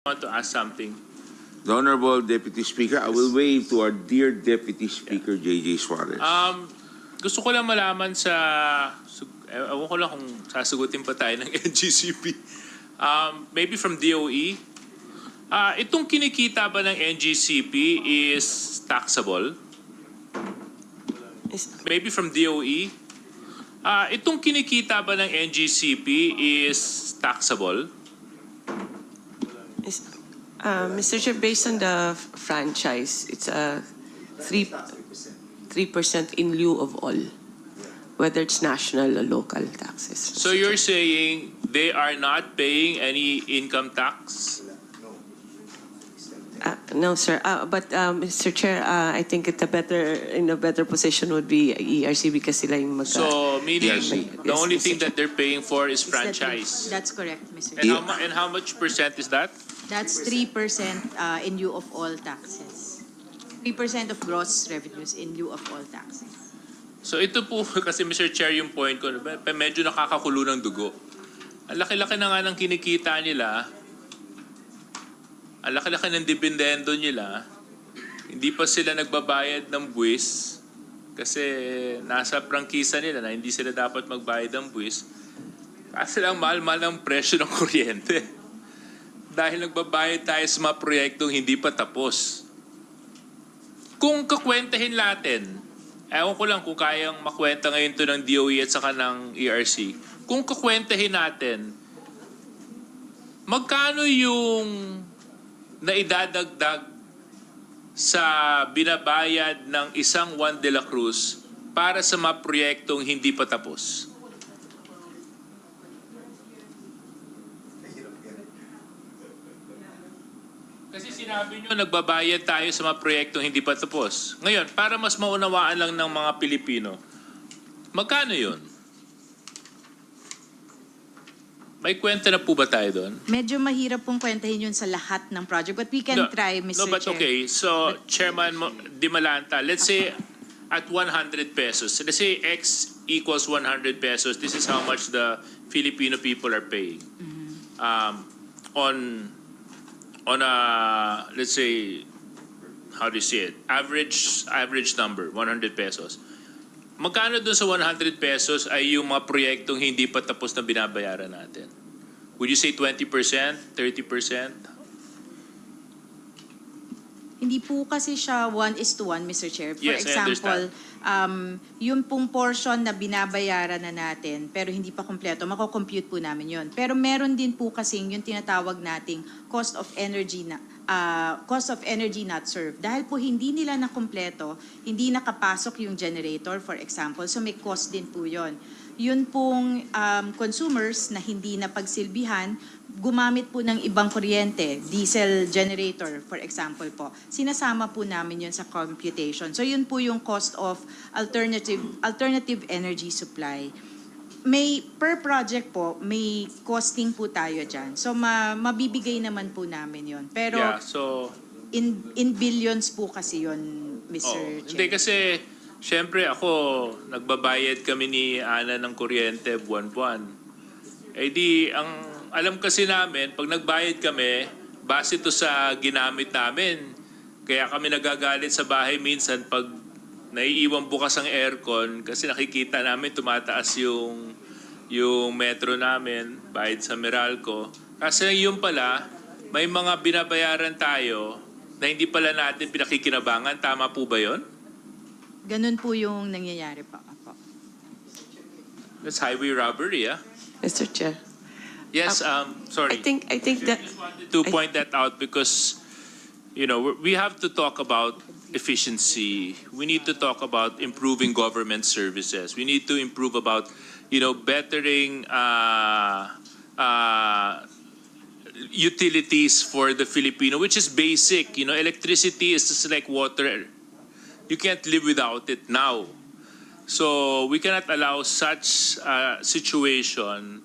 want to ask something. The Honorable Deputy Speaker, I will wave to our dear Deputy Speaker, J.J. Suarez. Gusto ko lang malaman sa, ewan ko lang kung sasagutin pa tayo ng NGCP. Maybe from DOE. Itong kinikita ba ng NGCP is taxable? Maybe from DOE. Itong kinikita ba ng NGCP is taxable? Mr. Chair, based on the franchise, it's a 3% in lieu of all, whether it's national or local taxes. So you're saying they are not paying any income tax? No, sir. But Mr. Chair, I think in a better position would be ERC because sila yung mag. So meaning Yes. the only Mr. thing Chair. that they're paying for is franchise. That's correct, Mr. And Chair. how much percent is that? That's 3% in lieu of all taxes. 3% of gross revenues in lieu of all taxes. So ito po kasi Mr. Chair yung point ko, medyo nakakakulo ng dugo. Ang laki-laki na nga ng kinikita nila, ang laki-laki ng dividendo nila, hindi pa sila nagbabayad ng buwis kasi nasa prangkisa nila na hindi sila dapat magbayad ng buwis kasi lang mahal-mahal ang presyo ng kuryente. Dahil nagbabayad tayo sa mga proyektong hindi pa tapos. Kung kakwentahin natin, ewan ko lang kung kayang makwenta ngayon to ng DOE at saka ng ERC. Kung kakwentahin natin, magkano yung naidadagdag sa binabayad ng isang Juan de la Cruz para sa mga proyektong hindi pa tapos? Kasi sinabi nyo, nagbabayad tayo sa mga proyektong hindi pa tapos. Ngayon, para mas maunawaan lang ng mga Pilipino, magkano yun? May kwenta na po ba tayo doon? Medyo mahirap pong kwentahin yun sa lahat ng project, but we can try, Mr. No, but Chair. okay. So, Chairman Dimalanta, let's say at 100 pesos. Let's say X equals 100 pesos. This is how much the Filipino people are paying. On a, let's say, how do you see it? Average number, 100 pesos. Magkano dun sa 100 pesos ay yung mga proyektong hindi pa tapos na binabayaran natin? Would you say 20%, 30%? Hindi po kasi siya 1:1, Mr. Chair. For Yes, I example, yung pong portion na binabayaran na natin pero hindi pa kompleto, mako-compute po namin yon. Pero meron din po kasing yung tinatawag nating cost of energy not served. Dahil po hindi nila nakompleto, hindi nakapasok yung generator, for example. So may cost din po yon. Yun pong consumers na hindi napagsilbihan, gumamit po ng ibang kuryente, diesel generator, for example po. Sinasama po namin yun sa computation. So yun po yung cost of alternative energy supply. May per project po, may costing po tayo dyan. So mabibigay naman po namin yun. Pero Yeah, so... in billions po kasi yun, Mr. Chair. Hindi kasi, syempre ako, nagbabayad kami ni Ana ng kuryente buwan-buwan. Eh di, ang alam kasi namin, pag nagbayad kami, base to sa ginamit namin. Kaya kami nagagalit sa bahay minsan pag naiiwan bukas ang aircon kasi nakikita namin tumataas yung metro namin, bayad sa Meralco. Kasi yun pala, may mga binabayaran tayo na hindi pala natin pinakikinabangan. Tama po ba yun? Ganun po yung nangyayari pa. That's highway robbery, ah. Mr. Chair, Yes, sorry. I think that Just wanted to point that out because, you know, we have to talk about efficiency. We need to talk about improving government services. We need to improve about, you know, bettering utilities for the Filipino, which is basic. You know, electricity is just like water. You can't live without it now. So we cannot allow such a situation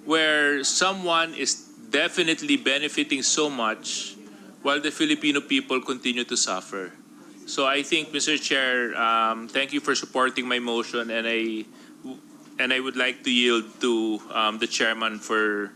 where someone is definitely benefiting so much while the Filipino people continue to suffer. So I think, Mr. Chair, thank you for supporting my motion, and I would like to yield to the chairman for